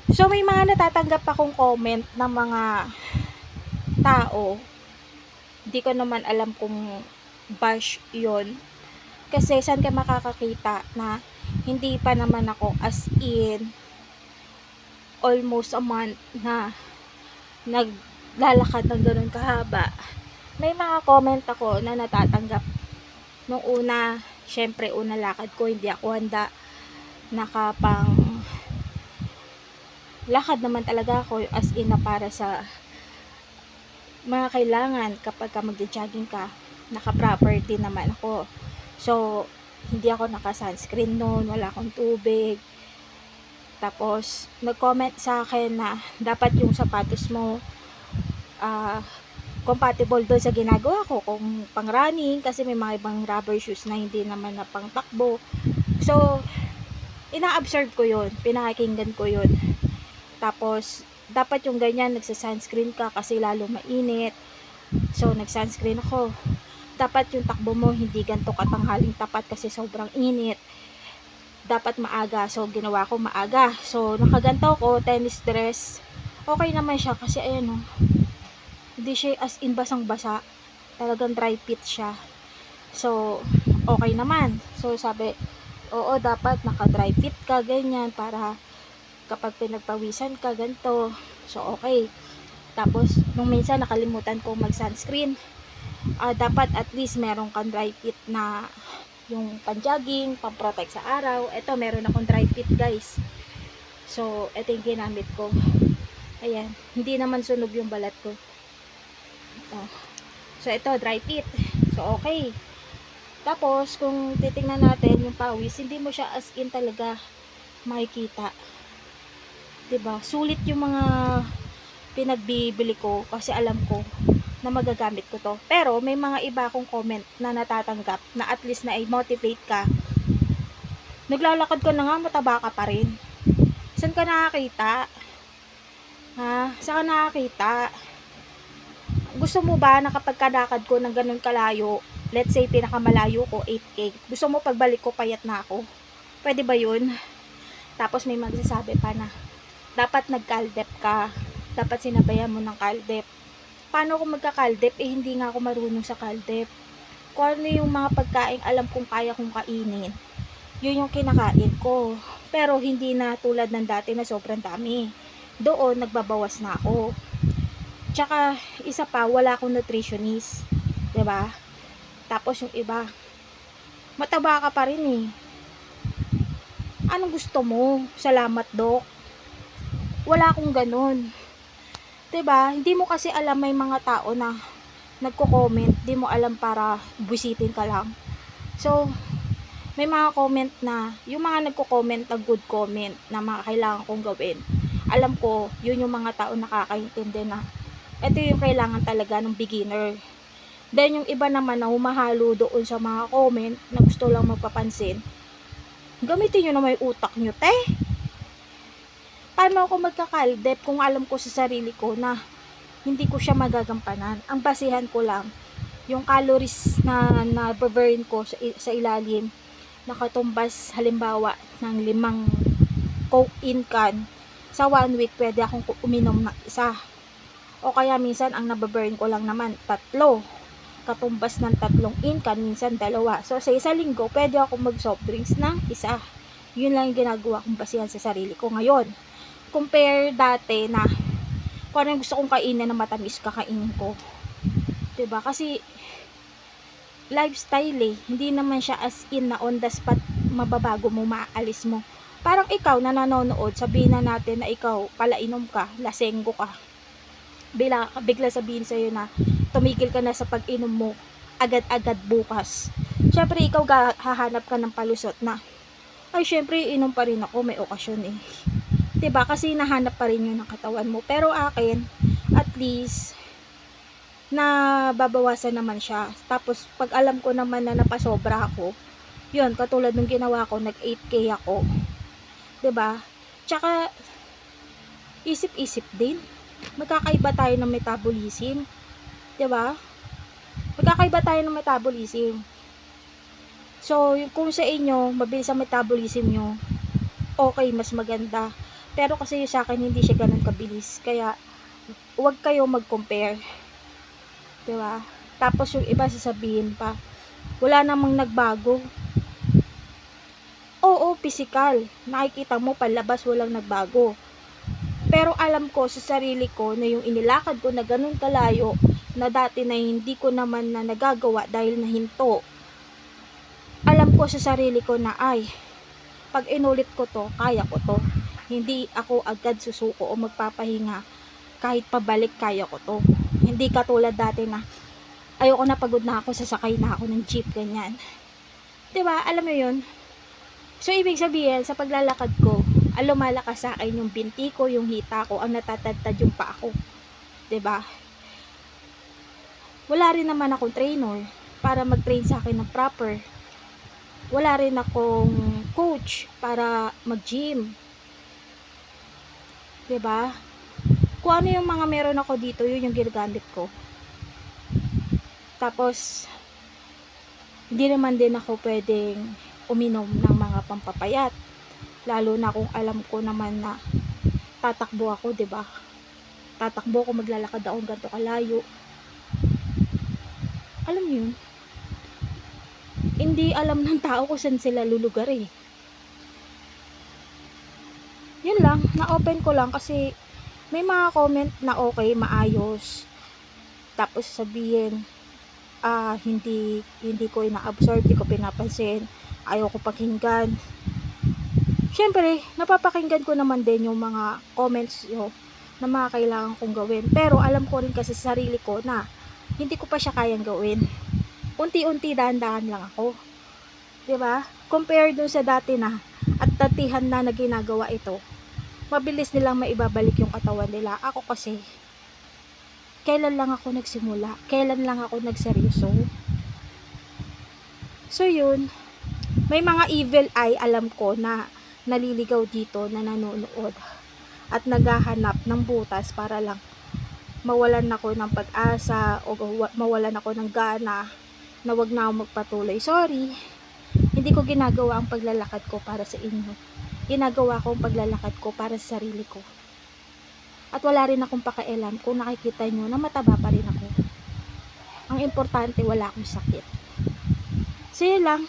So, may mga natatanggap akong comment ng mga tao. Hindi ko naman alam kung bash yon. Kasi saan ka makakakita na hindi pa naman ako as in almost a month na naglalakad ng ganun kahaba. May mga comment ako na natatanggap. Nung una, syempre una lakad ko, hindi ako handa. Nakapang lakad naman talaga ako as in na para sa mga kailangan kapag ka magja-jogging ka. Naka-proper din naman ako. So, hindi ako naka-sunscreen noon, wala akong tubig. Tapos, nag-comment sa akin na dapat yung sapatos mo ah compatible doon sa ginagawa ko, kung pang running, kasi may mga ibang rubber shoes na hindi naman na pang takbo. So, ina-observe ko yun, pinakikinggan ko yun. Tapos, dapat yung ganyan, nagsa-sunscreen ka kasi lalo mainit. So, nag-sunscreen ako. Dapat yung takbo mo hindi ganito katanghaling tapat kasi sobrang init. Dapat maaga. So, ginawa ko maaga. So, nakaganto ko, tennis dress. Okay naman siya kasi ayan o. Hindi siya as in basang-basa. Talagang dry fit siya. So, okay naman. So, sabi, oo, dapat naka-dry fit ka, ganyan, para kapag pinagpawisan ka, ganito. So, okay. Tapos, nung minsan, nakalimutan kong mag-sunscreen. Dapat at least meron kang dry fit na yung pan-jogging, pang-protect sa araw. Ito, meron akong dry fit, guys. So, ito yung ginamit ko. Ayan. Hindi naman sunog yung balat ko. So, ito, dry fit. So, okay. Tapos, kung titingnan natin yung pawis, hindi mo siya as in talaga makikita. 'Di ba? Sulit yung mga pinagbibili ko kasi alam ko na magagamit ko to. Pero, may mga iba akong comment na natatanggap na at least na i-motivate ka. Naglalakad ka na nga, mataba ka pa rin. Saan ka nakakita? Ha? Saan ka nakakita? Gusto mo ba na kapag kalakad ko ng ganun kalayo, let's say pinakamalayo ko 8K, gusto mo pagbalik ko payat na ako? Pwede ba yun? Tapos may magsasabi pa na dapat nagkaldep ka, dapat sinabayan mo ng kaldep. Paano kung magkakaldep hindi nga ako marunong sa kaldep? Kung ano yung mga pagkain alam kong kaya kong kainin, yun yung kinakain ko. Pero hindi na tulad ng dati na sobrang dami. Doon nagbabawas na ako. Tsaka, isa pa, wala akong nutritionist. 'Di ba? Tapos yung iba, mataba ka pa rin eh. Anong gusto mo? Salamat, Dok. Wala akong ganun. 'Di ba? Hindi mo kasi alam, may mga tao na nagko-comment, di mo alam para busitin ka lang. So, may mga comment na, yung mga nagko-comment na good comment na mga kailangan kong gawin. Alam ko, yun yung mga tao nakakaintindi na ito yung kailangan talaga ng beginner. Then yung iba naman na humahalo doon sa mga comment na gusto lang magpapansin, gamitin nyo na may utak nyo, te. Paano ako magkakaldep kung alam ko sa sarili ko na hindi ko siya magagampanan? Ang basihan ko lang, yung calories na na-burn ko sa ilalim, nakatumbas halimbawa ng 5 Coke in can, sa 1 week pwede akong uminom ng isa. O kaya minsan ang nababurn ko lang naman 3, katumbas ng 3 in can, minsan 2. So sa isang linggo pwede ako mag soft drinks ng isa. Yun lang yung ginagawa kong basihan sa sarili ko ngayon. Compare dati na kung ano yung gusto kong kainin na matamis, kakainin ko. 'Di ba? Kasi lifestyle eh. Hindi naman siya as in na on the spot mababago mo, maaalis mo. Parang ikaw na nanonood, sabihin na natin na ikaw palainom ka, lasenggo ka, bigla sabihin sa'yo na tumigil ka na sa pag-inom mo agad-agad bukas. Syempre ikaw hahanap ka ng palusot na, ay syempre inom pa rin ako, may okasyon eh. 'Di ba? Kasi nahanap pa rin yun ng katawan mo. Pero akin, at least na babawasan naman siya. Tapos pag alam ko naman na napasobra ako, yun, katulad ng ginawa ko, nag 8K ako. 'Di ba? Tsaka isip-isip din. Magkakaiba tayo ng metabolism. 'Di ba? Magkakaiba tayo ng metabolism. So, kung sa inyo, mabilis ang metabolism nyo, okay, mas maganda. Pero kasi yung sa akin, hindi siya ganun kabilis. Kaya, huwag kayo mag-compare. Diba? Tapos yung iba sasabihin pa, wala namang nagbago. Oo, physical. Nakikita mo palabas walang nagbago. Pero alam ko sa sarili ko na yung inilakad ko na ganun kalayo, na dati na hindi ko naman na nagagawa dahil nahinto. Alam ko sa sarili ko na pag inulit ko to, kaya ko to. Hindi ako agad susuko o magpapahinga. Kahit pabalik, kaya ko to. Hindi katulad dati na ayoko na, pagod na ako, sasakay na ako ng jeep, ganyan. Diba? Alam mo yun? So, ibig sabihin, sa paglalakad ko, lumalakas sa akin yung binti ko, yung hita ko, ang natatadtad yung paa ko. Diba? Wala rin naman akong trainer para mag-train sa akin ng proper. Wala rin akong coach para mag-gym. Diba? Kung ano yung mga meron ako dito, yun yung ginagamit ko. Tapos, hindi naman din ako pwedeng uminom ng mga pampapayat. Lalo na kung alam ko naman na tatakbo ako, diba? Tatakbo ako, maglalakad ako ganito kalayo. Alam mo yun? Hindi alam ng tao kung saan sila lulugar eh. Yun lang, na-open ko lang kasi may mga comment na okay, maayos. Tapos sabihin, hindi ko ina-absorb, hindi ko pinapansin, ayaw ko pakinggan. Syempre, napapakinggan ko naman din yung mga comments nyo na mga kailangan kong gawin. Pero alam ko rin kasi sa sarili ko na hindi ko pa siya kayang gawin. Unti-unti, dahan-dahan lang ako. 'Di ba? Compare dun sa dati na at datihan na ginagawa ito. Mabilis nilang maibabalik yung katawan nila. Ako kasi, kailan lang ako nagsimula? Kailan lang ako nagseryoso? So yun, may mga evil eye alam ko na naliligaw dito na nanonood at naghahanap ng butas para lang mawalan ako ng pag-asa o mawalan ako ng gana na wag na ako magpatuloy. Sorry, hindi ko ginagawa ang paglalakad ko para sa inyo. Ginagawa ko ang paglalakad ko para sa sarili ko. At wala rin akong pakialam kung nakikita nyo na mataba pa rin ako. Ang importante, wala akong sakit. So yun lang.